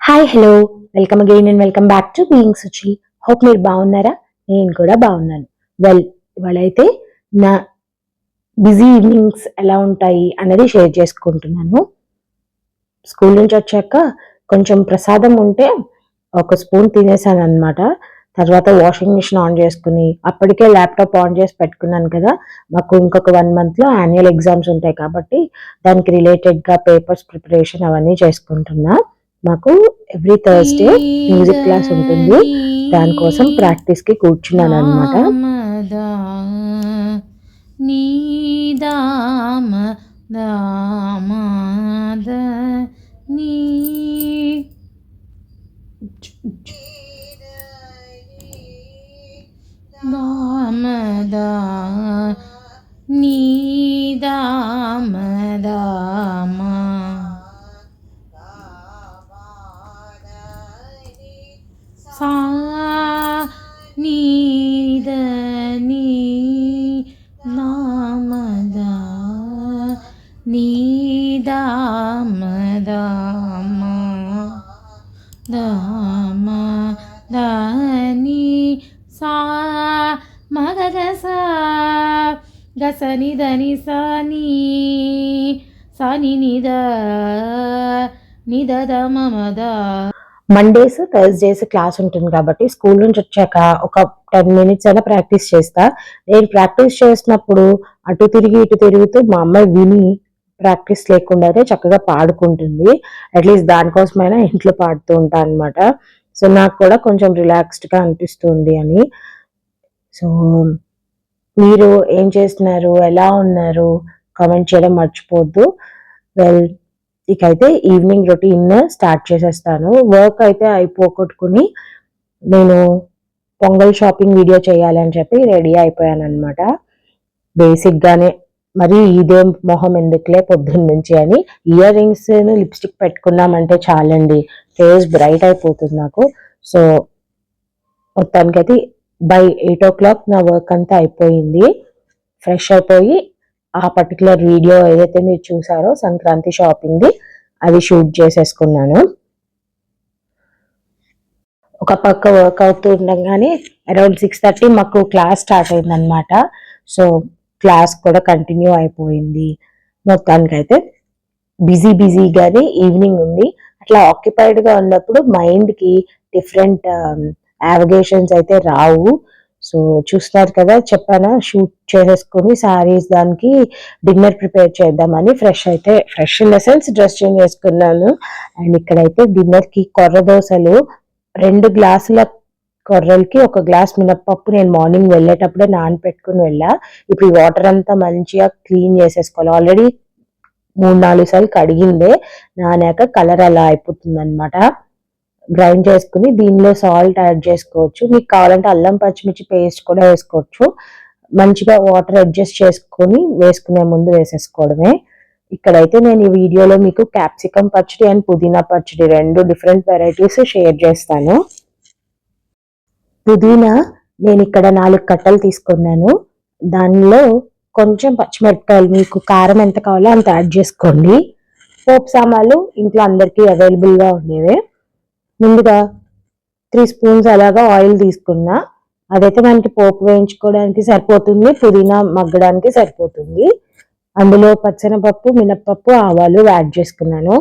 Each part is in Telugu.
Hi hello welcome again and welcome back to being Suchi. Hope మీరు బాగున్నారా? నేను కూడా బాగున్నాను. ఇవాళ అయితే నా బిజీ ఈవినింగ్స్ ఎలా ఉంటాయి అనేది షేర్ చేసుకుంటున్నాను. స్కూల్ నుంచి వచ్చాక కొంచెం ప్రసాదం ఉంటే ఒక స్పూన్ తినేసాను అనమాట. తర్వాత వాషింగ్ మిషన్ ఆన్ చేసుకుని అప్పటికే ల్యాప్టాప్ ఆన్ చేసి పెట్టుకున్నాను కదా. మాకు ఇంకొక 1 month లో యాన్యువల్ ఎగ్జామ్స్ ఉంటాయి కాబట్టి దానికి రిలేటెడ్గా పేపర్స్ ప్రిపరేషన్ అవన్నీ చేసుకుంటున్నా. మాకు ఎవ్రీ థర్స్డే మ్యూజిక్ క్లాస్ ఉంటుంది. దానికోసం ప్రాక్టీస్కి కూర్చున్నాను అనమాట. సా నీద నీ నామద నీదామద దామ దాని సా మగగస గసని దని సని సని నిద నిదద మమద. మండేస్ థర్స్డేస్ క్లాస్ ఉంటుంది కాబట్టి స్కూల్ నుంచి వచ్చాక ఒక 10 minutes అయినా ప్రాక్టీస్ చేస్తా. నేను ప్రాక్టీస్ చేసినప్పుడు అటు తిరిగి ఇటు తిరుగుతూ మా అమ్మాయి విని ప్రాక్టీస్ లేకుండానే చక్కగా పాడుకుంటుంది. అట్లీస్ట్ దానికోసమైనా ఇంట్లో పాడుతూ ఉంటాను అనమాట. సో నాకు కూడా కొంచెం రిలాక్స్డ్గా అనిపిస్తుంది అని. సో మీరు ఏం చేస్తున్నారు, ఎలా ఉన్నారు కామెంట్ చేయడం మర్చిపోవద్దు. ఇకైతే ఈవినింగ్ రొటీన్ స్టార్ట్ చేసేస్తాను. వర్క్ అయితే అయిపోగొట్టుకుని నేను పొంగల్ షాపింగ్ వీడియో చేయాలని చెప్పి రెడీ అయిపోయాను అనమాట. బేసిక్గానే మరి ఇదే మొహం ఎందుకులే పొద్దున్న నుంచి అని ఇయర్ రింగ్స్ లిప్స్టిక్ పెట్టుకున్నామంటే చాలండి, ఫేస్ బ్రైట్ అయిపోతుంది నాకు. సో మొత్తానికైతే బై 8 o'clock నా వర్క్ అంతా అయిపోయింది. ఫ్రెష్ అయిపోయి ఆ పర్టికులర్ వీడియో ఏదైతే మీరు చూసారో సంక్రాంతి షాపింగ్ది అది షూట్ చేసేసుకున్నాను. ఒక పక్క వర్క్ అవుతూ ఉండగానే అరౌండ్ 6:30 మాకు క్లాస్ స్టార్ట్ అయిందనమాట. సో క్లాస్ కూడా కంటిన్యూ అయిపోయింది. మొత్తానికైతే బిజీగానే ఈవినింగ్ ఉంది. అట్లా ఆక్యుపైడ్గా ఉన్నప్పుడు మైండ్కి డిఫరెంట్ యావిగేషన్స్ అయితే రావు. సో చూస్తున్నారు కదా, చెప్పానా షూట్ చేసేసుకుని సారీస్ దానికి డిన్నర్ ప్రిపేర్ చేద్దామని fresh in the sense dress change చేసుకున్నాను. అండ్ ఇక్కడైతే డిన్నర్కి కొర్ర దోశలు 2 గ్లాసుల కొర్రలకి 1 గ్లాస్ మినప్పప్పు నేను మార్నింగ్ వెళ్ళేటప్పుడే నానపెట్టుకుని వెళ్ళా. ఇప్పుడు ఈ వాటర్ అంతా మంచిగా క్లీన్ చేసేసుకోవాలి. ఆల్రెడీ 3-4 సార్లు కడిగిందే, నానాక కలర్ అలా అయిపోతుంది అనమాట. గ్రైండ్ చేసుకుని దీనిలో సాల్ట్ యాడ్ చేసుకోవచ్చు. మీకు కావాలంటే అల్లం పచ్చిమిర్చి పేస్ట్ కూడా వేసుకోవచ్చు. మంచిగా వాటర్ అడ్జస్ట్ చేసుకొని వేసుకునే ముందు వేసేసుకోవడమే. ఇక్కడైతే నేను ఈ వీడియోలో మీకు క్యాప్సికమ్ పచ్చడి అండ్ పుదీనా పచ్చడి 2 డిఫరెంట్ వెరైటీస్ షేర్ చేస్తాను. పుదీనా నేను ఇక్కడ 4 కట్టలు తీసుకున్నాను. దానిలో కొంచెం పచ్చిమిరపకాయలు, మీకు కారం ఎంత కావాలో అంత యాడ్ చేసుకోండి. పోపు సామాన్లు ఇంట్లో అందరికీ అవైలబుల్గా ఉండేవే. ముందుగా 3 స్పూన్స్ అలాగా ఆయిల్ తీసుకున్నా. అదైతే మనకి పోపు వేయించుకోవడానికి సరిపోతుంది, పుదీనా మగ్గడానికి సరిపోతుంది. అందులో పచ్చెనపప్పు, మినప్పప్పు, ఆవాలు యాడ్ చేసుకున్నాను.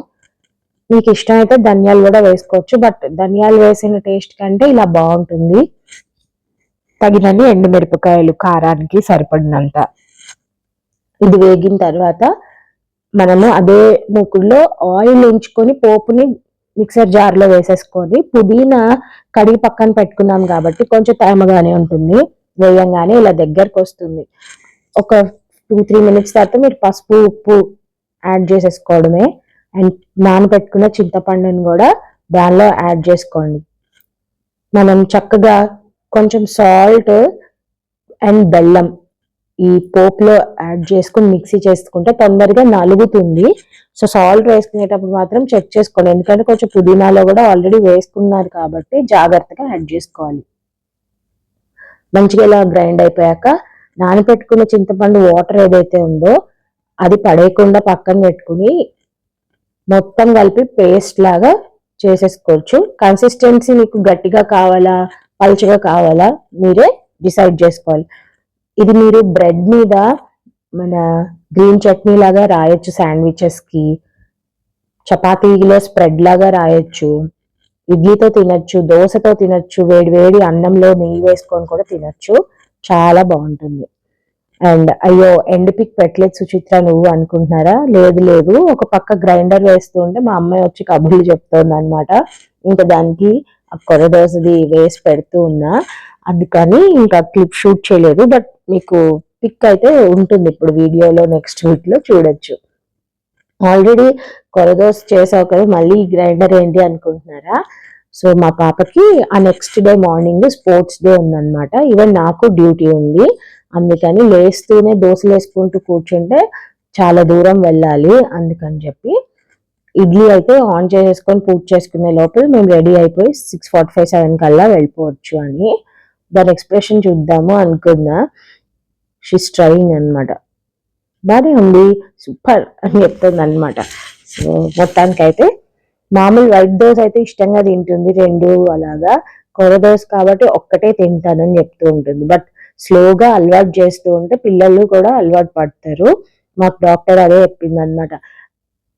మీకు ఇష్టమైతే ధనియాలు కూడా వేసుకోవచ్చు, బట్ ధనియాలు వేసిన టేస్ట్ కంటే ఇలా బాగుంటుంది. తగినన్ని ఎండుమిరపకాయలు కారానికి సరిపడినంత. ఇది వేగిన తర్వాత మనము అదే మూకుల్లో ఆయిల్ ఉంచుకొని పోపుని మిక్సర్ జార్లో వేసేసుకొని, పుదీనా కడిగి పక్కన పెట్టుకున్నాం కాబట్టి కొంచెం తేమగానే ఉంటుంది. వేయంగానే ఇలా దగ్గరకు వస్తుంది. ఒక 2-3 minutes తర్వాత మీరు పసుపు, ఉప్పు యాడ్ చేసేసుకోవడమే. అండ్ నానబెట్టుకున్న చింతపండుని కూడా దానిలో యాడ్ చేసుకోండి. మనం చక్కగా కొంచెం సాల్ట్ అండ్ బెల్లం ఈ పోపులో యాడ్ చేసుకుని మిక్సీ చేసుకుంటే తొందరగా నలుగుతుంది. సో సాల్ట్ వేసుకునేటప్పుడు మాత్రం చెక్ చేసుకోండి, ఎందుకంటే కొంచెం పుదీనాలో కూడా ఆల్రెడీ వేసుకున్నారు కాబట్టి జాగ్రత్తగా యాడ్ చేసుకోవాలి. మంచిగా ఇలా గ్రైండ్ అయిపోయాక నానబెట్టుకున్న చింతపండు వాటర్ ఏదైతే ఉందో అది పడేయకుండా పక్కన పెట్టుకుని మొత్తం కలిపి పేస్ట్ లాగా చేసేసుకోవచ్చు. కన్సిస్టెన్సీ మీకు గట్టిగా కావాలా పలుచగా కావాలా మీరే డిసైడ్ చేసుకోవాలి. ఇది మీరు బ్రెడ్ మీద మన గ్రీన్ చట్నీ లాగా రాయొచ్చు, శాండ్విచెస్ కి, చపాతీలో స్ప్రెడ్ లాగా రాయొచ్చు, ఇడ్లీతో తినొచ్చు, దోశతో తినొచ్చు, వేడి వేడి అన్నంలో నెయ్యి వేసుకొని కూడా తినొచ్చు. చాలా బాగుంటుంది. అండ్ అయ్యో ఎండ్ పిక్ పెట్టలేదు సుచిత్ర నువ్వు అనుకుంటున్నారా? లేదు లేదు, ఒక పక్క గ్రైండర్ వేస్తూ ఉంటే మా అమ్మాయి వచ్చి కబుర్లు చెప్తోంది అనమాట. ఇంకా దానికి ఆ కొర దోశది వేసి పెడుతూ ఉన్నా, అందుకని ఇంకా క్లిప్ షూట్ చేయలేదు. బట్ మీకు పిక్ అయితే ఉంటుంది ఇప్పుడు వీడియోలో, నెక్స్ట్ వీక్ లో చూడొచ్చు. ఆల్రెడీ కొరదోస చేసావు కదా, మళ్ళీ గ్రైండర్ ఏంటి అనుకుంటున్నారా? సో మా పాపకి ఆ next day morning sports day ఉందన్నమాట. ఈవెన్ నాకు డ్యూటీ ఉంది, అందుకని లేస్తూనే దోశలు వేసుకుంటూ కూర్చుంటే చాలా దూరం వెళ్ళాలి. అందుకని చెప్పి ఇడ్లీ అయితే ఆన్ చేసేసుకొని పూజ చేసుకునే లోపల మేము రెడీ అయిపోయి 6:45, 7 కల్లా వెళ్ళిపోవచ్చు అని. దాని ఎక్స్ప్రెషన్ చూద్దాము అనుకున్నా. షీస్ ట్రైయింగ్ అనమాట. బాగానే ఉంది, సూపర్ అని చెప్తుంది అనమాట. సో మొత్తానికైతే మామూలు వైట్ దోశ అయితే ఇష్టంగా తింటుంది, 2 అలాగా. కొర దోశ కాబట్టి ఒక్కటే తింటానని చెప్తూ ఉంటుంది. బట్ స్లోగా అలవాటు చేస్తూ ఉంటే పిల్లలు కూడా అలవాటు పడతారు. మాకు డాక్టర్ అదే చెప్పింది అనమాట.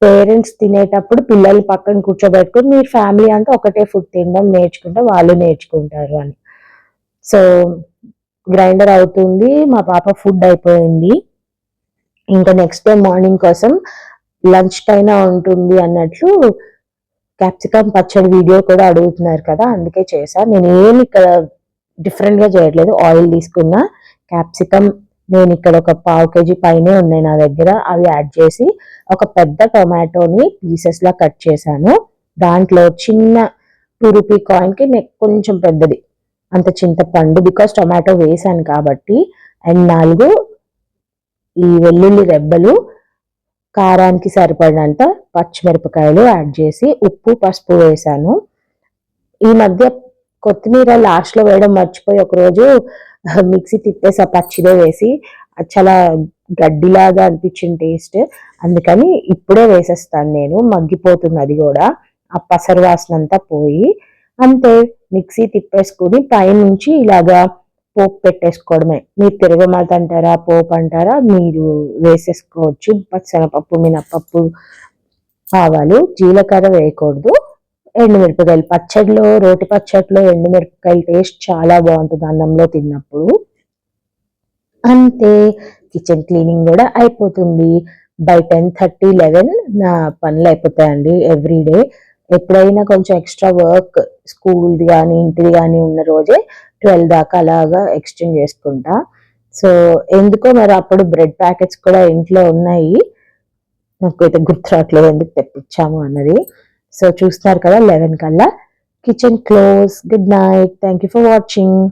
పేరెంట్స్ తినేటప్పుడు పిల్లలు పక్కన కూర్చోబెట్టుకుని మీరు ఫ్యామిలీ అంతా ఒకటే ఫుడ్ తినడం నేర్చుకుంటే వాళ్ళు నేర్చుకుంటారు అని. సో గ్రైండర్ అవుతుంది, మా పాప ఫుడ్ అయిపోయింది. ఇంకా నెక్స్ట్ డే మార్నింగ్ కోసం లంచ్ టైనా ఉంటుంది అన్నట్లు క్యాప్సికమ్ పచ్చడి వీడియో కూడా అడుగుతున్నారు కదా, అందుకే చేశా. నేను ఏమి ఇక్కడ డిఫరెంట్ గా చేయట్లేదు. ఆయిల్ తీసుకున్నా, క్యాప్సికమ్ నేను ఇక్కడ ఒక 1/2 kg పైనే ఉన్నాయి నా దగ్గర, అవి యాడ్ చేసి ఒక పెద్ద టొమాటోని పీసెస్ లా కట్ చేశాను. దాంట్లో చిన్న 2 రూపీ కాయిన్ కి కొంచెం పెద్దది అంత చింతపండు, బికాస్ టొమాటో వేసాను కాబట్టి. అండ్ 4 ఈ వెల్లుల్లి రెబ్బలు, కారానికి సరిపడినంత పచ్చిమిరపకాయలు యాడ్ చేసి ఉప్పు పసుపు వేసాను. ఈ మధ్య కొత్తిమీర లాస్ట్ లో వేయడం మర్చిపోయి ఒకరోజు మిక్సీ తిప్పేసి ఆ పచ్చిదే వేసి చాలా గడ్డిలాగా అనిపించింది టేస్ట్. అందుకని ఇప్పుడే వేసేస్తాను నేను, మగ్గిపోతుంది అది కూడా, ఆ పసరు వాసన అంతా పోయి. అంతే, మిక్సీ తిప్పేసుకుని పైనుంచి ఇలాగా పోపు పెట్టేసుకోవడమే. మీరు తిరగమాత అంటారా పోపు అంటారా మీరు వేసేసుకోవచ్చు. పచ్చనపప్పు, మినపప్పు, ఆవాలు, జీలకర్ర వేయకూడదు, ఎండుమిరపకాయలు. పచ్చడిలో, రోటి పచ్చడిలో ఎండుమిరపకాయలు టేస్ట్ చాలా బాగుంటుంది అన్నంలో తిన్నప్పుడు. అంతే, కిచెన్ క్లీనింగ్ కూడా అయిపోతుంది. బై 10:30, 11 నా పనులు అయిపోతాయండి ఎవ్రీడే. ఎప్పుడైనా కొంచెం ఎక్స్ట్రా వర్క్ స్కూల్ది కానీ ఇంటిది కానీ ఉన్న రోజే 12 దాకా అలాగా ఎక్స్టెండ్ చేసుకుంటా. సో ఎందుకో మరి అప్పుడు బ్రెడ్ ప్యాకెట్స్ కూడా ఇంట్లో ఉన్నాయి, నాకు అయితే గుర్తు రావట్లేదు ఎందుకు తెప్పించాము అన్నది. సో చూస్తున్నారు కదా, 11 కల్లా kitchen close. Good night, thank you for watching.